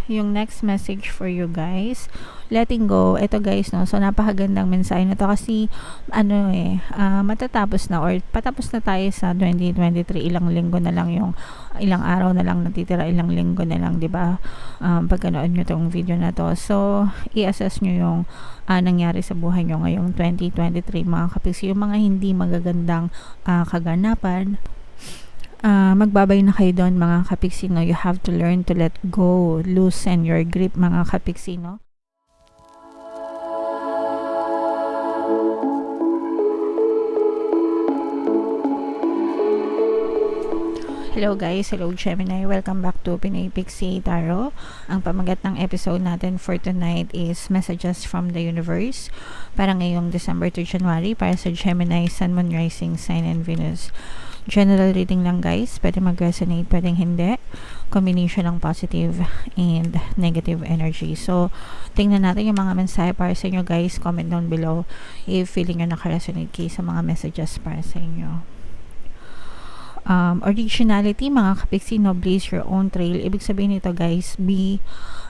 yung next message for you guys, letting go. Ito guys, no, so napakagandang mensahe na to kasi matatapos na or patapos na tayo sa 2023. Ilang linggo na lang yung ilang araw na lang natitira, ilang linggo na lang, di ba? Pagkanood nyo tong video na to, so i-assess nyo yung nangyari sa buhay nyo ngayong 2023 mga kapiksi, yung mga hindi magagandang kaganapan. Magbabay na kayo doon mga kapiksi, no? You have to learn to let go, loosen your grip mga kapiksi, no? Hello guys, hello Gemini, welcome back to Pinay Pixie Tarot. Ang pamagat ng episode natin for tonight is Messages from the Universe para ngayong December to January para sa Gemini, Sun, Moon, Rising, Sign, and Venus. General reading lang guys, pwede mag-resonate, pwedeng hindi. Combination ng positive and negative energy. So, tingnan natin yung mga mensahe para sa inyo guys. Comment down below if feeling nyo naka-resonate kayo sa mga messages para sa inyo. Originality mga kapiksi, no, blaze your own trail. Ibig sabihin nito guys, be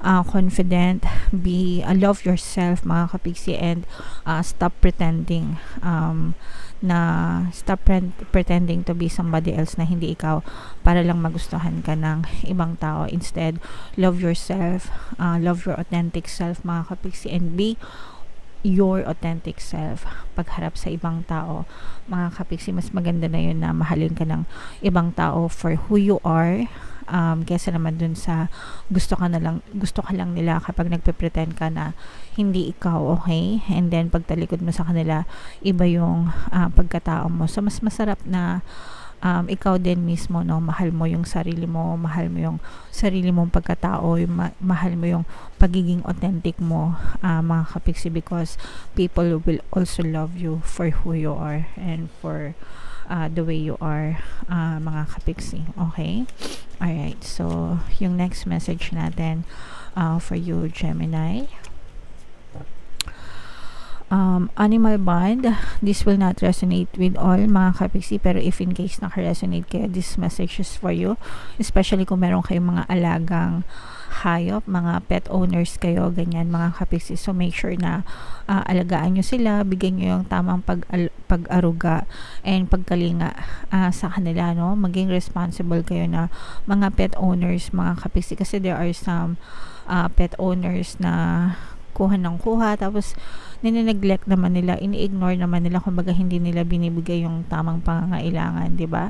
confident, be love yourself mga kapiksi, and stop pretending pretending to be somebody else na hindi ikaw para lang magustuhan ka ng ibang tao. Instead, love yourself, love your authentic self mga kapiksi, and be your authentic self pagharap sa ibang tao mga kapiksi. Mas maganda na yun na mahalin ka ng ibang tao for who you are, kesa naman dun sa gusto ka lang nila kapag nagpe-pretend ka na hindi ikaw, okay? And then pagtalikod mo sa kanila, iba yung pagkatao mo. So mas masarap na ikaw din mismo, no, mahal mo yung sarili mo, mahal mo yung sarili mong pagkatao, mahal mo yung pagiging authentic mo mga kapiksi, because people will also love you for who you are and for the way you are mga kapiksi, okay? Alright, so yung next message natin for you Gemini, animal bond. This will not resonate with all mga kapiksi, pero if in case naka-resonate kayo, this message is for you, especially kung meron kayong mga alagang hayop, mga pet owners kayo, ganyan mga kapiksi. So make sure na alagaan nyo sila, bigyan nyo yung tamang pag-aruga and pagkalinga sa kanila, no? Maging responsible kayo na mga pet owners mga kapiksi, kasi there are some pet owners na kuha ng kuha, tapos nine-neglect naman nila, ini-ignore naman nila, kumbaga hindi nila binibigay yung tamang pangangailangan, di ba?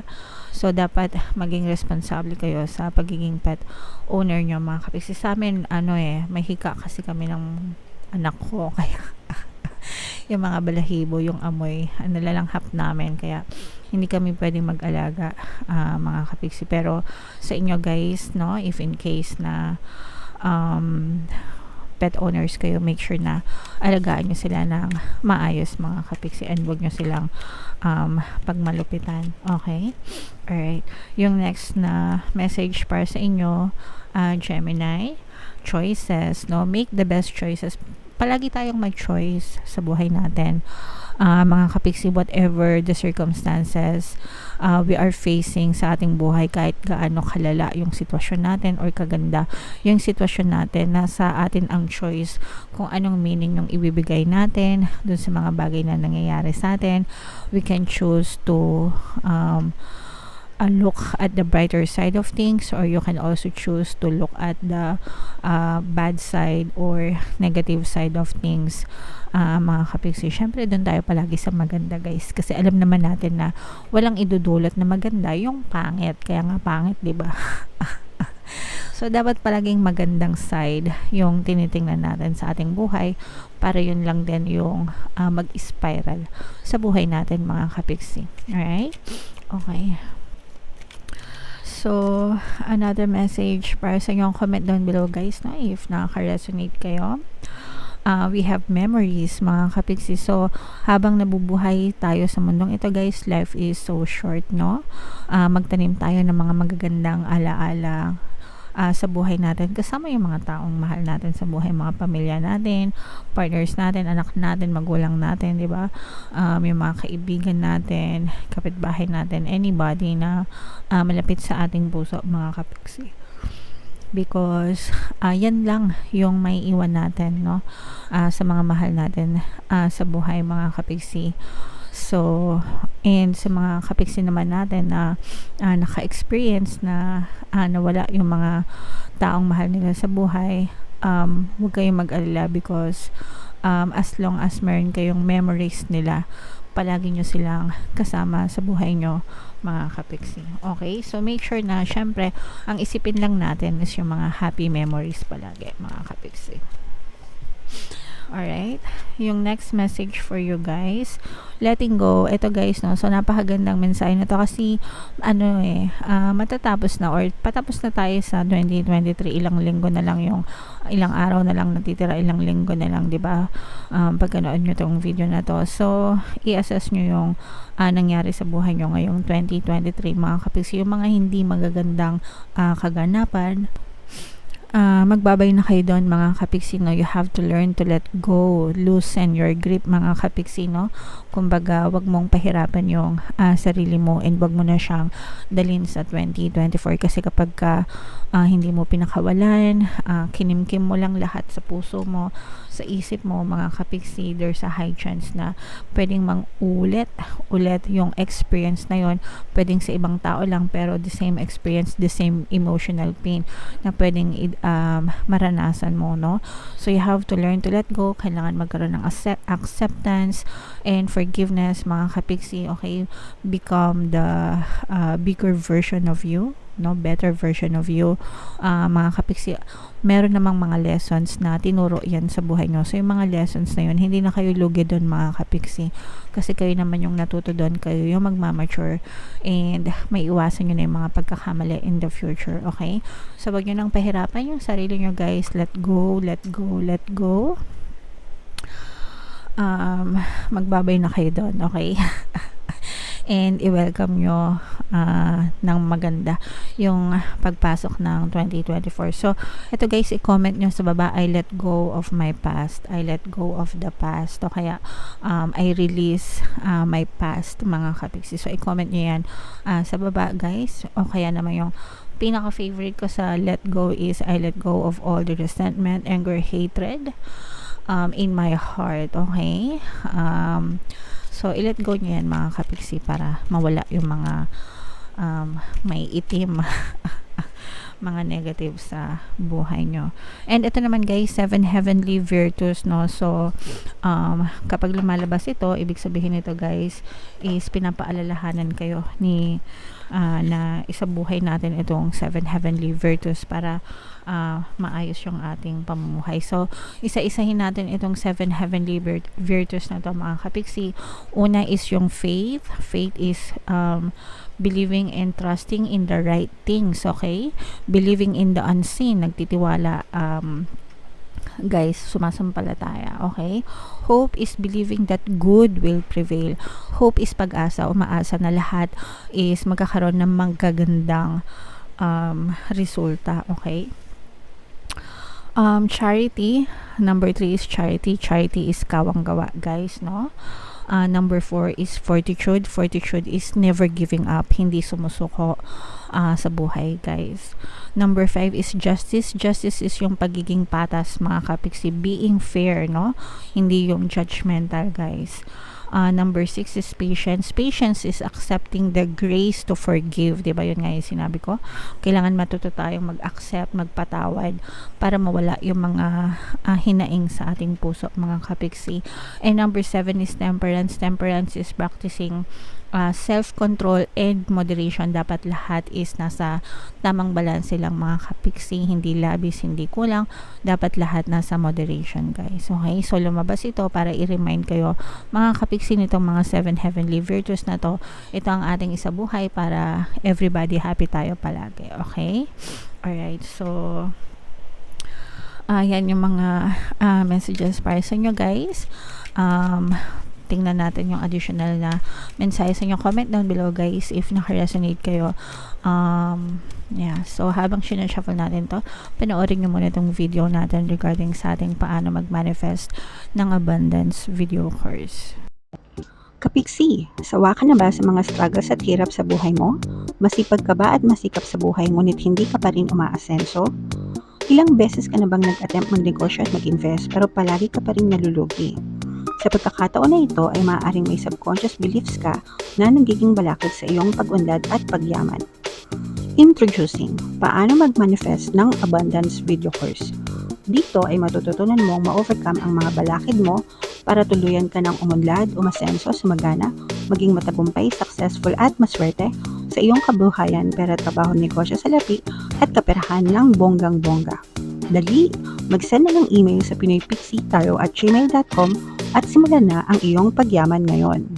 So dapat maging responsable kayo sa pagiging pet owner nyo mga kapiksi. Sa amin may hika kasi kami ng anak ko, kaya yung mga balahibo, yung amoy, nalalanghap namin, kaya hindi kami pwedeng mag-alaga mga kapiksi. Pero sa inyo guys, no, if in case na pet owners kayo, make sure na alagaan nyo sila ng maayos mga kapiksi, and huwag nyo silang pagmalupitan, okay? Alright, yung next na message para sa inyo Gemini, choices, no? Make the best choices. Palagi tayong may choice sa buhay natin mga kapiksi, whatever the circumstances we are facing sa ating buhay, kahit gaano kalala yung sitwasyon natin or kaganda yung sitwasyon natin, nasa atin ang choice kung anong meaning yung ibibigay natin dun sa mga bagay na nangyayari sa atin. We can choose to look at the brighter side of things, or you can also choose to look at the bad side or negative side of things mga kapiksi. Syempre doon tayo palagi sa maganda guys, kasi alam naman natin na walang idudulot na maganda yung pangit, kaya nga pangit, di ba? So dapat palaging magandang side yung tinitingnan natin sa ating buhay, para yun lang din yung mag-spiral sa buhay natin mga kapiksi. Alright? Okay. So, another message para sa inyo, comment down below guys, no, if nakaka-resonate kayo. We have memories mga kapiksi. So, habang nabubuhay tayo sa mundong ito guys, life is so short, no? Magtanim tayo ng mga magagandang alaala sa buhay natin, kasama yung mga taong mahal natin sa buhay, mga pamilya natin, partners natin, anak natin, magulang natin, di ba? Yung mga kaibigan natin, kapitbahay natin, anybody na malapit sa ating puso mga kapiksi. because yan lang yung may iwan natin, no, sa mga mahal natin sa buhay, mga kapigsi. So, and sa mga kapigsi naman natin na naka-experience na nawala yung mga taong mahal nila sa buhay, huwag kayong mag-alala because as long as meron kayong memories nila, palagi nyo silang kasama sa buhay nyo, mga kapigsi. Okay? So, make sure na, syempre, ang isipin lang natin is yung mga happy memories palagi, mga kapigsi. Alright? Yung next message for you guys, letting go. Ito guys, no? So, napakagandang mensahe na to kasi, matatapos na or patapos na tayo sa 2023. Ilang linggo na lang yung, ilang araw na lang natitira, ilang linggo na lang, di ba? Pagkanood nyo tong video na to. So, i-assess nyo yung nangyari sa buhay nyo ngayong 2023, mga kapigsi. Yung mga hindi magagandang kaganapan, magbabay na kayo doon, mga kapigsi, no? You have to learn to let go, loosen your grip, mga kapigsi, no? Kumbaga, wag mong pahirapan yung sarili mo and wag mo na siyang dalhin sa 2024 kasi kapag hindi mo pinakawalan, kinimkim mo lang lahat sa puso mo, sa isip mo, mga kapigsi, there's a high chance na pwedeng ulit yung experience na yon. Pwedeng sa ibang tao lang pero the same experience, the same emotional pain na pwedeng maranasan mo, no? So you have to learn to let go. Kailangan magkaroon ng acceptance and forgiveness, mga kapigsi. Okay, become the bigger version of you, no, better version of you, mga kapigsi. Meron namang mga lessons na tinuro yan sa buhay nyo. So yung mga lessons na yun, hindi na kayo lugi doon, mga kapigsi, kasi kayo naman yung natuto doon, kayo yung magmamature and may iwasan nyo na yung mga pagkakamali in the future. Okay, so wag nyo nang pahirapan yung sarili nyo, guys. Let go, let go, let go. Magbabay na kayo doon, okay? And i-welcome nyo ng maganda yung pagpasok ng 2024. So, ito guys, i-comment nyo sa baba, I let go of my past. I let go of the past. O kaya, I release my past, mga kapigsi. So, i-comment nyo yan sa baba, guys. O kaya naman yung pinaka-favorite ko sa let go is I let go of all the resentment, anger, hatred in my heart. Okay? So, i-let go nyo yan, mga kapigsi, para mawala yung mga may itim mga negative sa buhay nyo. And ito naman guys, 7 heavenly virtues, no? So, kapag lumalabas ito, ibig sabihin nito guys, is pinapaalalahanan kayo ni na isabuhay natin itong 7 heavenly virtues para maayos yung ating pamumuhay. So, isa-isahin natin itong 7 heavenly virtues na to, mga kapigsi. Una is yung faith. Faith is believing and trusting in the right things, okay? Believing in the unseen, nagtitiwala, guys, sumasampalataya, okay? Hope is believing that good will prevail. Hope is pag-asa, umaasa na lahat is magkakaroon ng magagandang resulta, okay? Charity, number 3 is charity. Charity is kawang gawa, guys, no? Number 4 is fortitude. Fortitude is never giving up, hindi sumusuko sa buhay, guys. Number 5 is justice. Justice is yung pagiging patas, mga kapigsi, being fair, no? Hindi yung judgmental, guys. Number 6 is patience. Patience is accepting the grace to forgive. Diba yun nga yung sinabi ko? Kailangan matuto tayong mag-accept, magpatawad para mawala yung mga hinaing sa ating puso, mga kapigsi. And number 7 is temperance. Temperance is practicing self-control and moderation. Dapat lahat is nasa tamang balanse lang, mga kapigsi, hindi labis, hindi kulang. Dapat lahat nasa moderation, guys. Okay, so lumabas ito para i-remind kayo, mga kapigsi, nitong mga 7 heavenly virtues na to. Ito ang ating isabuhay para everybody happy tayo palagi. Okay, alright, so yan yung mga messages para sa inyo, guys. Tingnan natin yung additional na mensahe sa inyo. Comment down below, guys, if naka-resonate kayo. Yeah, so habang sinashuffle natin to, panoorin nyo muna itong video natin regarding sa ating paano mag-manifest ng abundance video course. Kapiksi, sawa ka na ba sa mga struggles at hirap sa buhay mo? Masipag ka ba at masikap sa buhay ngunit hindi ka pa rin umaasenso? Ilang beses ka na bang nag-attempt magnegosyo at mag-invest pero palagi ka pa rin nalulugi? Sa pagkakataon na ito ay maaaring may subconscious beliefs ka na nagiging balakid sa iyong pag-unlad at pagyaman. Introducing, paano mag-manifest ng abundance video course. Dito ay matututunan mong ma-overcome ang mga balakid mo para tuluyan ka ng umunlad, umasenso, sumagana, maging matagumpay, successful at maswerte sa iyong kabuhayan, pera, trabaho, negosyo, salapi at kaperahan ng bonggang-bongga. Dali, mag-send na ng email sa pinoypixitaro@gmail.com at simulan na ang iyong pagyaman ngayon.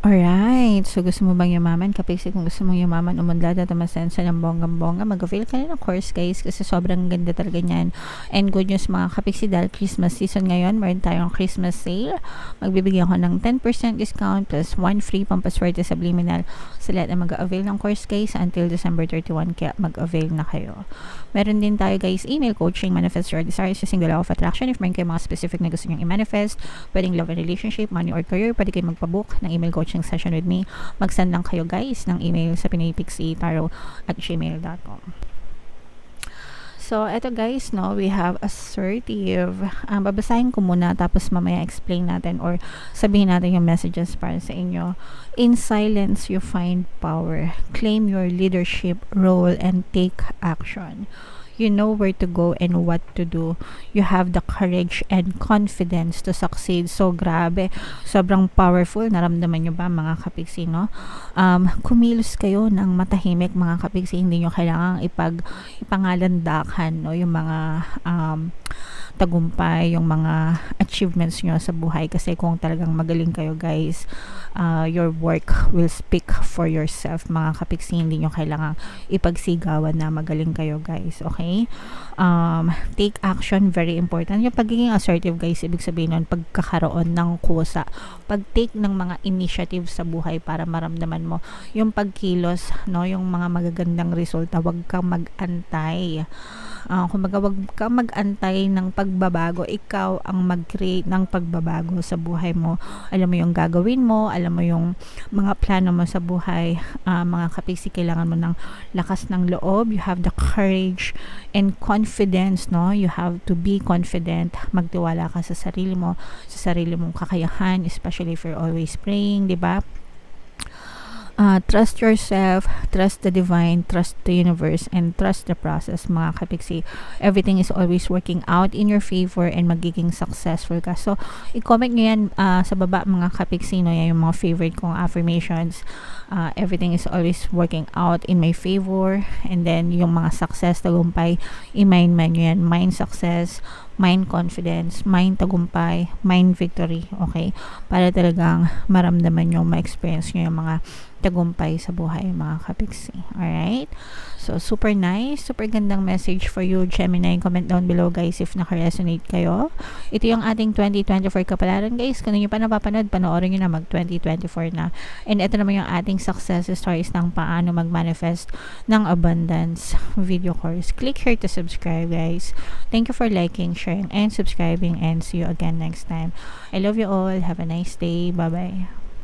Alright, so gusto mo bang yumaman? Kapiksi, kung gusto mong yumaman, umunlad at umasenso ng bonggang-bongga, mag-avail ka na ng course guys kasi sobrang ganda talaga niyan. And good news mga kapiksi, dahil Christmas season ngayon, meron tayong Christmas sale. Magbibigyan ko ng 10% discount plus 1 free pampaswerte subliminal sa lahat na mag-avail ng course guys until December 31, kaya mag-avail na kayo. Meron din tayo guys, email coaching, manifest your desires using the law of attraction. If meron kayo mga specific na gusto nyo i-manifest, pwedeng love and relationship, money or career, pwede kayo magpabook ng email coaching session with me. Mag-send lang kayo guys ng email sa pinoypixitaro@gmail.com. So, eto guys, no, we have assertive. Babasahin ko muna tapos mamaya explain natin or sabihin natin yung messages para sa inyo. In silence, you find power. Claim your leadership role and take action. You know where to go and what to do. You have the courage and confidence to succeed. So, grabe. Sobrang powerful. Naramdaman nyo ba, mga kapiksi, no? Kumilos kayo ng matahimik, mga kapiksi. Hindi nyo kailangang ipangalandakan, no? Yung mga tagumpay, yung mga achievements nyo sa buhay. Kasi kung talagang magaling kayo, guys, your work will speak for yourself, mga kapiksi. Hindi nyo kailangang ipagsigawan na magaling kayo, guys. Okay? Take action, very important. Yung pagiging assertive guys, ibig sabihin nun, pagkakaroon ng kusa, pag-take ng mga initiative sa buhay para maramdaman mo yung pagkilos, no, yung mga magagandang resulta. Huwag kang mag-antay. Kumbaga, huwag kang mag-antay ng pagbabago. Ikaw ang mag-create ng pagbabago sa buhay mo. Alam mo yung gagawin mo, alam mo yung mga plano mo sa buhay. Mga kapiksi, kailangan mo ng lakas ng loob. You have the courage and confidence, no? You have to be confident. Magtiwala ka sa sarili mo, sa sarili mong kakayahan, especially if you're always praying, di ba? Trust yourself, trust the divine, trust the universe, and trust the process, mga kapiksi. Everything is always working out in your favor and magiging successful ka. So, i-comment nyo yan sa baba, mga kapiksi, no? Yan yung mga favorite kong affirmations. Everything is always working out in my favor. And then, yung mga success, tagumpay, i-mind man nyo yan. Mind success, mind confidence, mind tagumpay, mind victory. Okay? Para talagang maramdaman nyo, ma-experience nyo yung mga tagumpay sa buhay, mga kapiksi. Alright? So, super nice. Super gandang message for you, Gemini. Comment down below, guys, if naka-resonate kayo. Ito yung ating 2024 kapalaran, guys. Kung nyo pa napapanood, panoorin nyo na mag-2024 na. And ito naman yung ating success stories ng paano mag-manifest ng abundance video course. Click here to subscribe, guys. Thank you for liking, sharing, and subscribing. And see you again next time. I love you all. Have a nice day. Bye-bye.